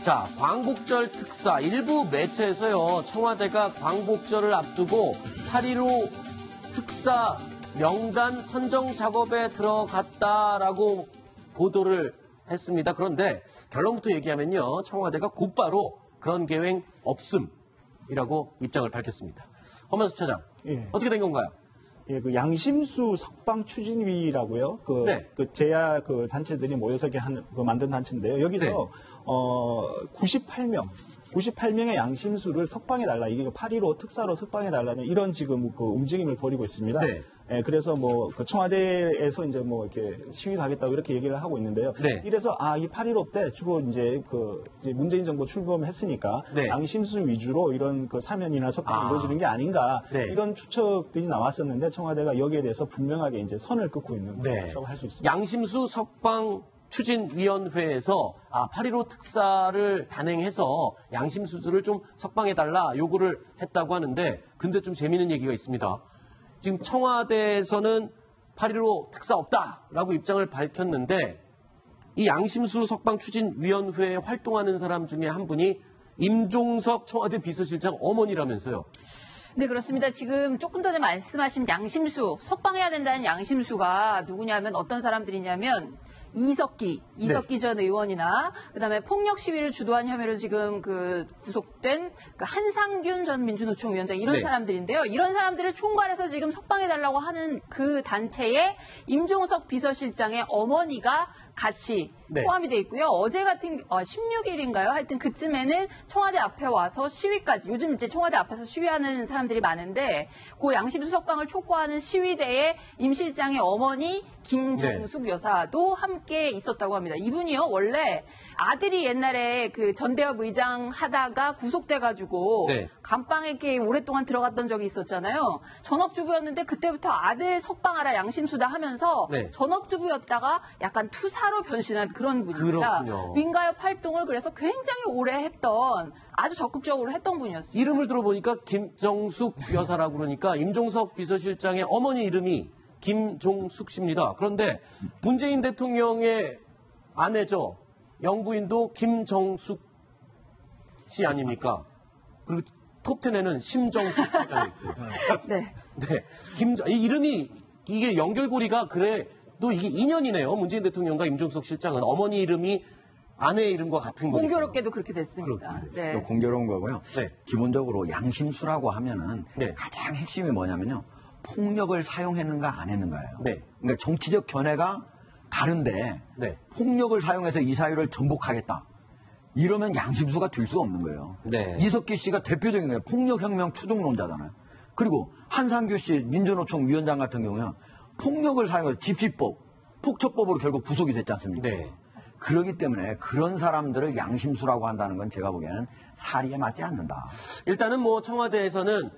자, 광복절 특사 일부 매체에서요. 청와대가 광복절을 앞두고 8.15 특사 명단 선정 작업에 들어갔다라고 보도를 했습니다. 그런데 결론부터 얘기하면요. 청와대가 곧바로 그런 계획 없음이라고 입장을 밝혔습니다. 허만수 차장, 어떻게 된 건가요? 예, 그 양심수 석방 추진위라고요. 그 제야 그 단체들이 모여서 만든 단체인데요. 여기서 98명의 양심수를 석방해달라. 이게 8.15 특사로 석방해달라는 이런 지금 그 움직임을 벌이고 있습니다. 네. 예, 그래서 그 청와대에서 이제 이렇게 시위를 하겠다고 이렇게 얘기를 하고 있는데요. 네. 이래서 이 8.15 때 주로 이제 문재인 정부 출범했으니까 네. 양심수 위주로 이런 그 사면이나 석방이 이루어지는 게 아닌가 네. 이런 추측들이 나왔었는데 청와대가 여기에 대해서 분명하게 이제 선을 긋고 있는 것이라고 할 수 있습니다. 양심수 석방 추진위원회에서 8.15 특사를 단행해서 양심수들을 좀 석방해달라 요구를 했다고 하는데 근데 좀 재미있는 얘기가 있습니다. 지금 청와대에서는 8.15 특사 없다라고 입장을 밝혔는데 이 양심수 석방 추진위원회에 활동하는 사람 중에 한 분이 임종석 청와대 비서실장 어머니라면서요. 네, 그렇습니다. 지금 조금 전에 말씀하신 양심수, 석방해야 된다는 양심수가 누구냐면 어떤 사람들이냐면 이석기 전 의원이나 그다음에 폭력 시위를 주도한 혐의로 지금 구속된 한상균 전 민주노총 위원장 이런 네. 사람들인데요. 이런 사람들을 총괄해서 지금 석방해달라고 하는 그 단체에 임종석 비서실장의 어머니가 같이 네. 포함이 돼 있고요. 어제 같은 16일인가요? 하여튼 그쯤에는 청와대 앞에 와서 시위까지 요즘 이제 청와대 앞에서 시위하는 사람들이 많은데 그 양심수 석방을 촉구하는 시위대에 임 실장의 어머니 김정숙 네. 여사도 함께 있었다고 합니다. 이분이요 원래 아들이 옛날에 그 전대협 의장 하다가 구속돼가지고 네. 감방에 이렇게 오랫동안 들어갔던 적이 있었잖아요. 전업주부였는데 그때부터 아들 석방하라 양심수다 하면서 네. 전업주부였다가 약간 투사로 변신한 그런 분입니다. 그렇군요. 민가협 활동을 그래서 굉장히 오래 했던 아주 적극적으로 했던 분이었습니다. 이름을 들어보니까 김정숙 여사라고 그러니까 임종석 비서실장의 어머니 이름이 김종숙 씨입니다. 그런데 문재인 대통령의 아내죠. 영부인도 김정숙 씨 아닙니까? 그리고 톱10에는 심정숙 차장이 있고. 네. 네. 이 이름이 이게 연결고리가 그래도 이게 인연이네요. 문재인 대통령과 임종석 실장은 어머니 이름이 아내의 이름과 같은 거니까. 공교롭게도 그렇게 됐습니다. 네. 공교로운 거고요. 네. 기본적으로 양심수라고 하면은 네. 가장 핵심이 뭐냐면요. 폭력을 사용했는가 안 했는가예요. 네. 그러니까 정치적 견해가 다른데 네. 폭력을 사용해서 이 사유를 정복하겠다. 이러면 양심수가 될 수 없는 거예요. 네. 이석기 씨가 대표적인 거예요. 폭력혁명 추종론자잖아요. 그리고 한상규 씨 민주노총 위원장 같은 경우는 폭력을 사용해서 집시법, 폭처법으로 결국 구속이 됐지 않습니까? 네. 그렇기 때문에 그런 사람들을 양심수라고 한다는 건 제가 보기에는 사리에 맞지 않는다. 일단은 청와대에서는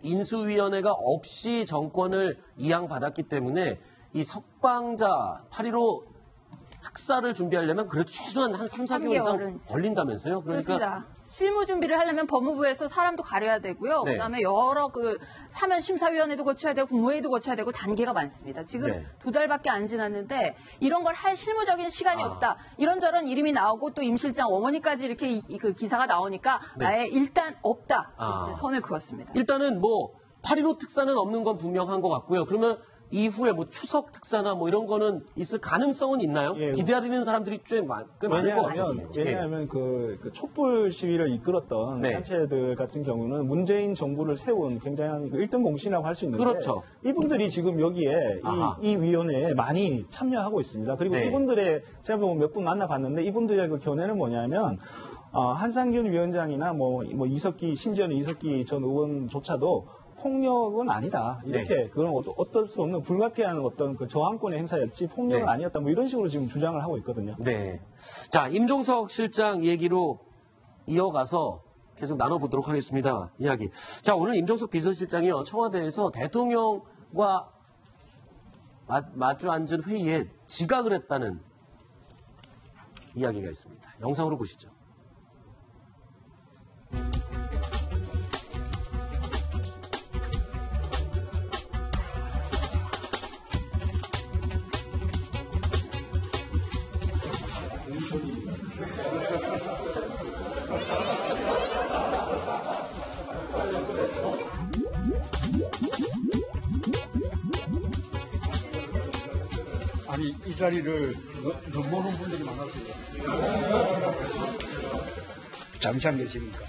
인수위원회가 없이 정권을 이양받았기 때문에 이 석방자 8.15 특사를 준비하려면 그래도 최소한 한 3, 4개월 이상 걸린다면서요? 그렇습니다. 실무 준비를 하려면 법무부에서 사람도 가려야 되고요. 네. 그다음에 여러 사면 심사위원회도 거쳐야 되고 국무회의도 거쳐야 되고 단계가 많습니다. 지금 네. 2달밖에 안 지났는데 이런 걸 할 실무적인 시간이 없다. 이런저런 이름이 나오고 또 임 실장 어머니까지 이렇게 그 기사가 나오니까 네. 아예 일단 없다. 선을 그었습니다. 일단은 8.15 특사는 없는 건 분명한 것 같고요. 그러면 이후에 추석 특사나 이런 거는 있을 가능성은 있나요? 예, 기대하는 사람들이 꽤 많을 것 같아요. 왜냐하면 그 촛불 시위를 이끌었던 네. 단체들 같은 경우는 문재인 정부를 세운 굉장히 1등 공신이라고 할 수 있는데 그렇죠. 이분들이 지금 여기에 이 위원회에 많이 참여하고 있습니다. 그리고 네. 이분들의 제가 몇 분 만나봤는데 이분들의 그 견해는 뭐냐면 한상균 위원장이나 이석기 심지어는 이석기 전 의원조차도 폭력은 아니다. 이렇게 네. 그건 어떨 수 없는 불가피한 어떤 저항권의 행사였지 폭력은 네. 아니었다. 이런 식으로 지금 주장을 하고 있거든요. 네. 자, 임종석 실장 얘기로 이어가서 계속 나눠보도록 하겠습니다. 이야기. 자, 오늘 임종석 비서실장이요. 청와대에서 대통령과 마주 앉은 회의에 지각을 했다는 이야기가 있습니다. 영상으로 보시죠. 일자리를 넘보는 분들이 많았어요. 잠시 안 계십니까?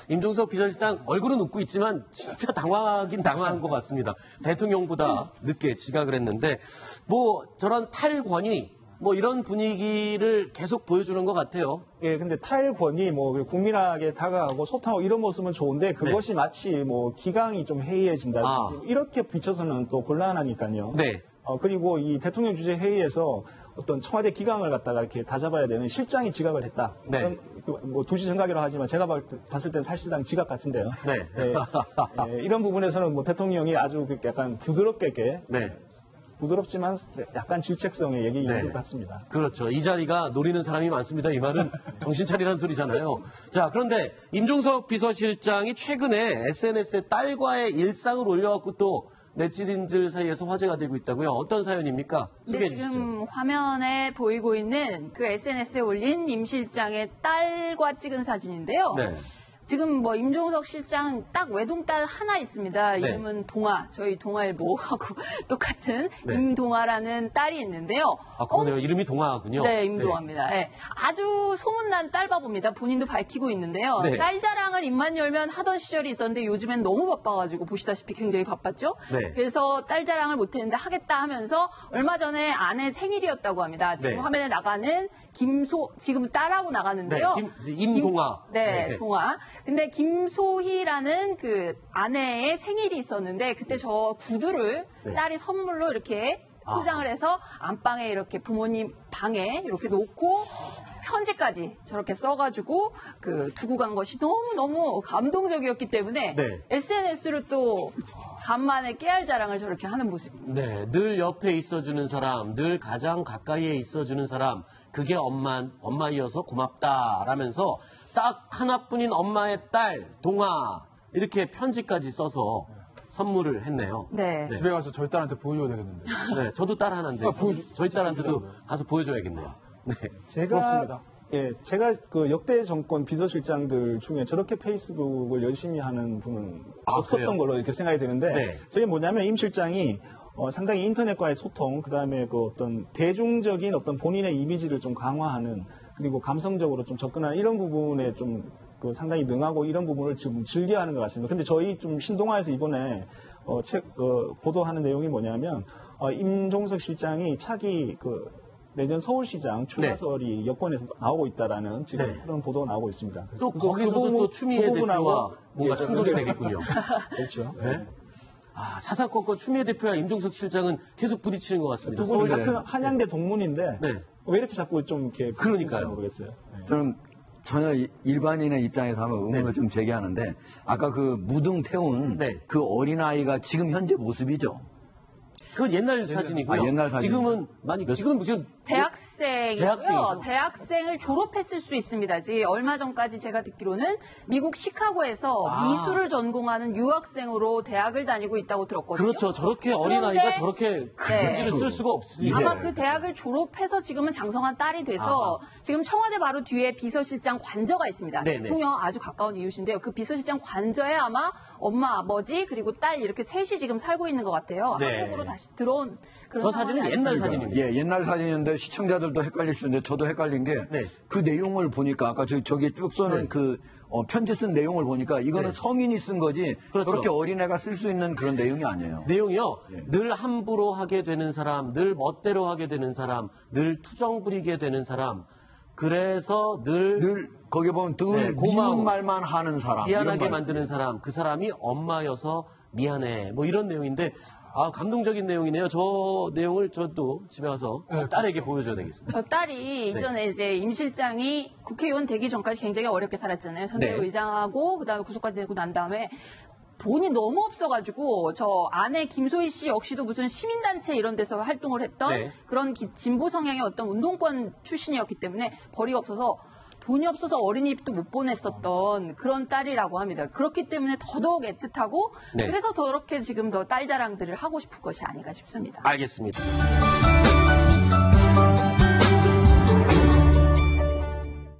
임종석 비서실장 얼굴은 웃고 있지만 진짜 당황하긴 당황한 것 같습니다. 대통령보다 늦게 지각을 했는데 뭐 저런 탈권위 뭐 이런 분위기를 계속 보여주는 것 같아요. 예, 근데 탈권위 뭐 국민에게 다가가고 소통하고 이런 모습은 좋은데 그것이 마치 뭐 기강이 좀 해이해진다. 이렇게 비춰서는 또 곤란하니까요. 네. 그리고 이 대통령 주재 회의에서 어떤 청와대 기강을 갖다가 이렇게 다잡아야 되는 실장이 지각을 했다. 네. 뭐 두시 정각이라고 하지만 제가 봤을 땐 사실상 지각 같은데요. 네. 이런 부분에서는 뭐 대통령이 아주 약간 부드럽게 네. 부드럽지만 약간 질책성의 얘기인 것 같습니다. 그렇죠. 이 자리가 노리는 사람이 많습니다. 이 말은 정신 차리라는 소리잖아요. 자, 그런데 임종석 비서실장이 최근에 SNS에 딸과의 일상을 올려갖고 또 네티즌들 사이에서 화제가 되고 있다고요. 어떤 사연입니까? 소개해 네, 주시죠. 지금 화면에 보이고 있는 그 SNS에 올린 임 실장의 딸과 찍은 사진인데요. 네. 지금 뭐 임종석 실장 딱 외동딸 하나 있습니다. 네. 이름은 동아, 저희 동아일보하고 똑같은 네. 임동아라는 딸이 있는데요. 아, 그러네요. 이름이 동아군요. 네, 임동아입니다. 네. 아주 소문난 딸바보입니다. 본인도 밝히고 있는데요. 네. 딸 자랑을 입만 열면 하던 시절이 있었는데 요즘엔 너무 바빠가지고 보시다시피 굉장히 바빴죠. 네. 그래서 딸 자랑을 못했는데 하겠다 하면서 얼마 전에 아내 생일이었다고 합니다. 지금 네. 화면에 나가는 지금 딸하고 나가는데요. 네, 임동아. 네, 동아. 근데 김소희라는 그 아내의 생일이 있었는데 그때 저 구두를 네. 딸이 선물로 이렇게 포장을 해서 안방에 이렇게 부모님 방에 이렇게 놓고 편지까지 저렇게 써가지고 그 두고 간 것이 너무너무 감동적이었기 때문에 네. SNS로 또 간만에 깨알 자랑을 저렇게 하는 모습입니다. 네, 늘 옆에 있어주는 사람, 늘 가장 가까이에 있어주는 사람, 그게 엄마이어서 고맙다라면서 딱 하나뿐인 엄마의 딸, 동아, 이렇게 편지까지 써서 선물을 했네요. 네. 집에 가서 저희 딸한테 보여줘야 되겠는데. 네, 저도 딸 하나인데 저희 딸한테도 가서 보여줘야겠네요. 네. 부럽습니다. 제가 그 역대 정권 비서실장들 중에 저렇게 페이스북을 열심히 하는 분은 없었던 그래요? 걸로 이렇게 생각이 되는데 네. 저게 뭐냐면 임 실장이 상당히 인터넷과의 소통, 그다음에 그 어떤 대중적인 어떤 본인의 이미지를 좀 강화하는 그리고 감성적으로 좀 접근하는 이런 부분에 좀 그 상당히 능하고 이런 부분을 지금 즐겨하는 것 같습니다. 근데 저희 좀 신동아에서 이번에 보도하는 내용이 뭐냐면 임종석 실장이 차기 그 내년 서울시장 출마설이 여권에서 나오고 있다라는 지금 그런 보도가 나오고 있습니다. 또 거기서도 또 추미애 대표와 뭔가 충돌이 되겠군요. 그렇죠. 네? 사사건건 추미애 대표와 임종석 실장은 계속 부딪히는 것 같습니다. 두 분이 같은 한양대 동문인데 네. 왜 이렇게 자꾸 좀 이렇게 그러니까요. 모르겠어요. 저는 전혀 일반인의 입장에서 하면 의문을 좀 제기하는데 아까 그 무등 태운 그 어린아이가 지금 현재 모습이죠. 그건 옛날 사진이고요. 옛날 사진. 지금은 지금 대학생이고요. 대학생을 졸업했을 수 있습니다. 얼마 전까지 제가 듣기로는 미국 시카고에서 미술을 전공하는 유학생으로 대학을 다니고 있다고 들었거든요. 그렇죠. 저렇게 어린아이가 저렇게 편지를 쓸 수가 없으니까. 아마 그 대학을 졸업해서 지금은 장성한 딸이 돼서 지금 청와대 바로 뒤에 비서실장 관저가 있습니다. 네네. 대통령 아주 가까운 이웃인데요. 그 비서실장 관저에 아마 엄마, 아버지 그리고 딸 이렇게 셋이 지금 살고 있는 것 같아요. 네. 한국으로 다시 들어온 그런 저 사진은 옛날 사진입니다. 예, 옛날 사진인데 시청자들도 헷갈릴 수 있는데 저도 헷갈린 게 그 내용을 보니까 아까 저기에 쭉 써놓은 그 편지 쓴 내용을 보니까 이거는 성인이 쓴 거지 그렇죠. 그렇게 어린애가 쓸 수 있는 그런 내용이 아니에요. 내용이요. 늘 함부로 하게 되는 사람, 늘 멋대로 하게 되는 사람, 늘 투정 부리게 되는 사람. 그래서 늘 거기 보면 늘 미운 말만 하는 사람. 미안하게 만드는 사람. 그 사람이 엄마여서 미안해. 뭐 이런 내용인데 감동적인 내용이네요. 저 내용을 저도 집에 가서 딸에게 보여줘야 되겠습니다. 저 딸이 이전에 이제 임 실장이 국회의원 되기 전까지 굉장히 어렵게 살았잖아요. 선대의장하고 그다음에 구속까지 되고 난 다음에 돈이 너무 없어가지고 저 아내 김소희 씨 역시도 무슨 시민단체 이런 데서 활동을 했던 그런 진보 성향의 어떤 운동권 출신이었기 때문에 벌이가 없어서 돈이 없어서 어린이집도 못 보냈었던 그런 딸이라고 합니다. 그렇기 때문에 더더욱 애틋하고 그래서 저렇게 지금 더 딸 자랑들을 하고 싶을 것이 아닌가 싶습니다. 알겠습니다.